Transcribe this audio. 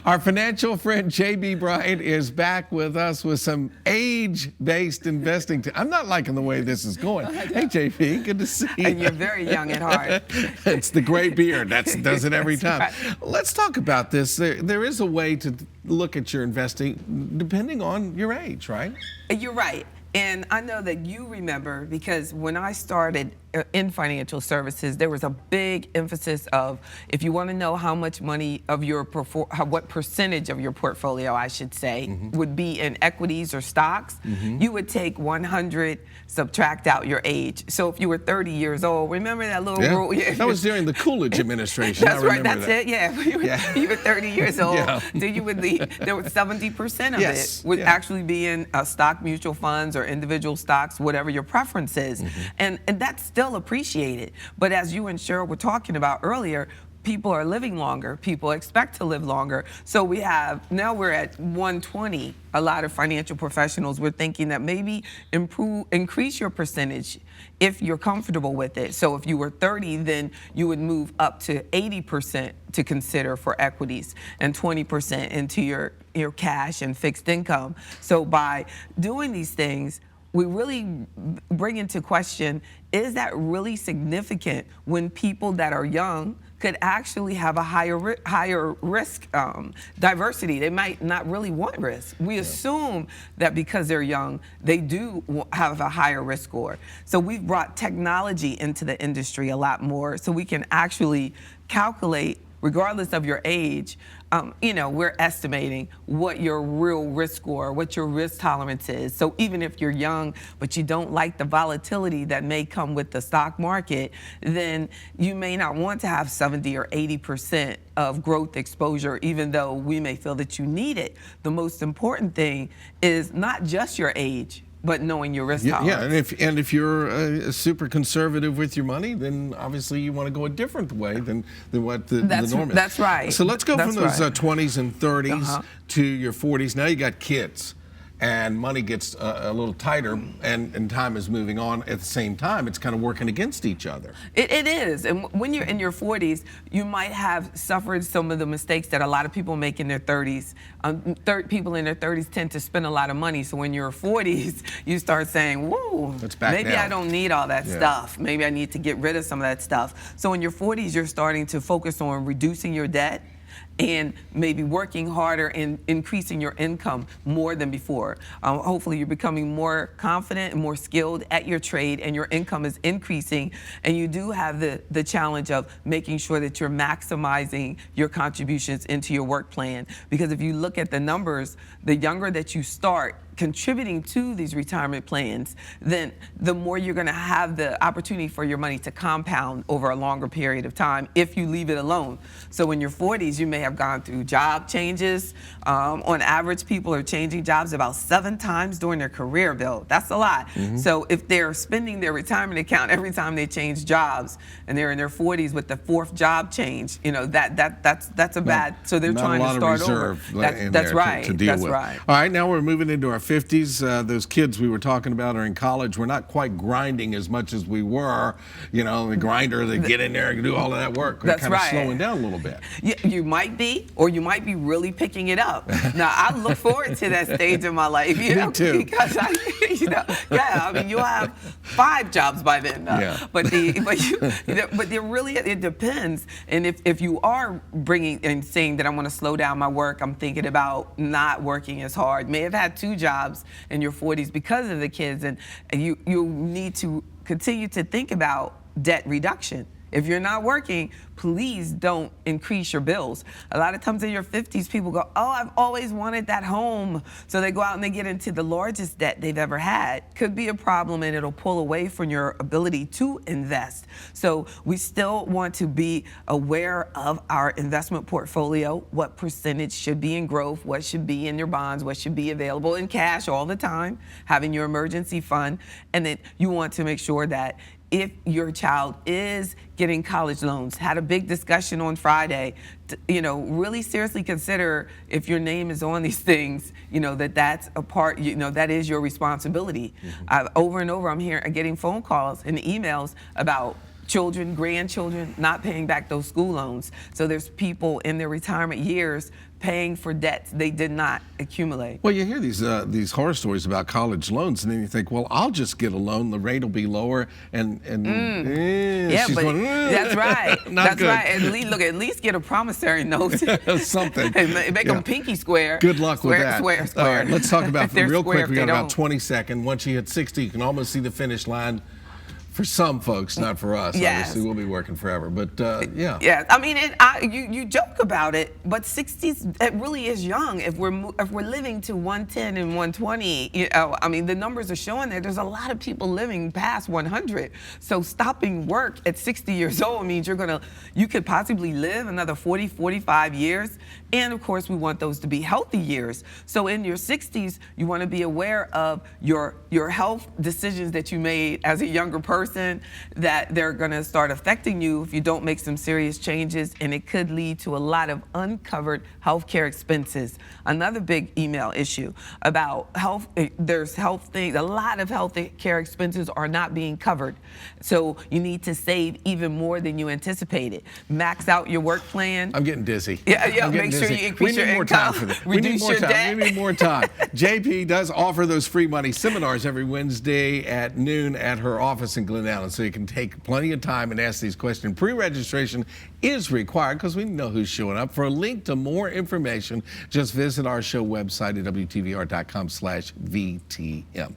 Our financial friend JB Bryan is back with us with some age-based investing. I'm not liking the way this is going. Hey, JB, good to see you. And you're very young at heart. It's the gray beard. That does it every time. Right. Let's talk about this. There is a way to look at your investing depending on your age, right? You're right. And I know that you remember, because when I started in financial services, there was a big emphasis of, if you want to know how much money of your, what percentage of your portfolio, I should say, would be in equities or stocks, you would take 100, subtract out your age. So if you were 30 years old, remember that little rule? Yeah. That was during the Coolidge administration. That's right. That's that. it. Yeah. You were 30 years old. Then you would there was 70% of it would actually be in stock mutual funds or individual stocks, whatever your preference is. And that's still appreciated. But as you and Cheryl were talking about earlier, people are living longer. People expect to live longer. So now we're at 120. A lot of financial professionals were thinking that maybe increase your percentage if you're comfortable with it. So if you were 30, then you would move up to 80% to consider for equities and 20% into your cash and fixed income. So by doing these things, we really bring into question, is that really significant when people that are young could actually have a higher risk diversity? They might not really want risk. We assume that because they're young, they do have a higher risk score. So we've brought technology into the industry a lot more, so we can actually calculate, regardless of your age, we're estimating what your real risk score, what your risk tolerance is. So even if you're young, but you don't like the volatility that may come with the stock market, then you may not want to have 70 or 80% of growth exposure, even though we may feel that you need it. The most important thing is not just your age, but knowing your risk tolerance. Yeah, and if you're super conservative with your money, then obviously you want to go a different way than what the norm is. That's right. So let's go from those 20s and 30s to your 40s. Now you got kids, and money gets a little tighter, and time is moving on. At the same time, it's kind of working against each other. It is. And when you're in your 40s, you might have suffered some of the mistakes that a lot of people make in their 30s. People in their 30s tend to spend a lot of money. So when you're 40s, you start saying, whoa, maybe I don't need all that stuff. Maybe I need to get rid of some of that stuff. So in your 40s, you're starting to focus on reducing your debt and maybe working harder and increasing your income more than before. Hopefully you're becoming more confident and more skilled at your trade, and your income is increasing, and you do have the challenge of making sure that you're maximizing your contributions into your work plan. Because if you look at the numbers, the younger that you start contributing to these retirement plans, then the more you're going to have the opportunity for your money to compound over a longer period of time if you leave it alone. So in your 40s, you may have gone through job changes. On average, people are changing jobs about 7 times during their career, Bill. That's a lot. So if they're spending their retirement account every time they change jobs, and they're in their 40s with the 4th job change, that's a bad. So they're trying to start over. That's right. To deal with. Right. All right, now we're moving into our 50s. Those kids we were talking about are in college. We're not quite grinding as much as we were. The grinder, they get in there and do all of that work. We're kind of slowing down a little bit. You might be, or you might be really picking it up. Now, I look forward to that stage in my life. Me too. Because you'll have 5 jobs by then. But really, it depends. And if you are bringing and saying that I want to slow down my work, I'm thinking about not working as hard. May have had 2 jobs in your 40s because of the kids, and you need to continue to think about debt reduction. If you're not working, please don't increase your bills. A lot of times in your 50s, people go, oh, I've always wanted that home. So they go out and they get into the largest debt they've ever had. Could be a problem, and it'll pull away from your ability to invest. So we still want to be aware of our investment portfolio, what percentage should be in growth, what should be in your bonds, what should be available in cash all the time, having your emergency fund, and then you want to make sure that if your child is getting college loans, had a big discussion on Friday, really seriously consider if your name is on these things, that's a part, that is your responsibility. Over and over, I'm getting phone calls and emails about children, grandchildren not paying back those school loans. So there's people in their retirement years paying for debts they did not accumulate. Well, you hear these horror stories about college loans, and then you think, well, I'll just get a loan. The rate will be lower, and yeah, she's but going, that's right. Not good. Right. At least get a promissory note. Something. And make them pinky square. Good luck with that. Square. All right, let's talk about real quick. We got about don't. 20 seconds. Once you hit 60, you can almost see the finish line. For some folks, not for us. Yes. Obviously, we'll be working forever. But yeah. Yeah. I mean, you joke about it, but 60s, it really is young. If we're living to 110 and 120, you know, I mean, the numbers are showing that there's a lot of people living past 100. So stopping work at 60 years old means you could possibly live another 40, 45 years. And of course, we want those to be healthy years. So in your 60s, you want to be aware of your health decisions that you made as a younger person, that they're going to start affecting you if you don't make some serious changes, and it could lead to a lot of uncovered healthcare expenses. Another big email issue about health, there's health things, a lot of healthcare expenses are not being covered. So you need to save even more than you anticipated. Max out your work plan. I'm getting dizzy. Yeah, make sure you increase your income. We need more time. We need more time. JP does offer those free money seminars every Wednesday at noon at her office in Glen Allen, so you can take plenty of time and ask these questions. Pre-registration is required because we know who's showing up. For a link to more information, just visit our show website at WTVR.com/VTM.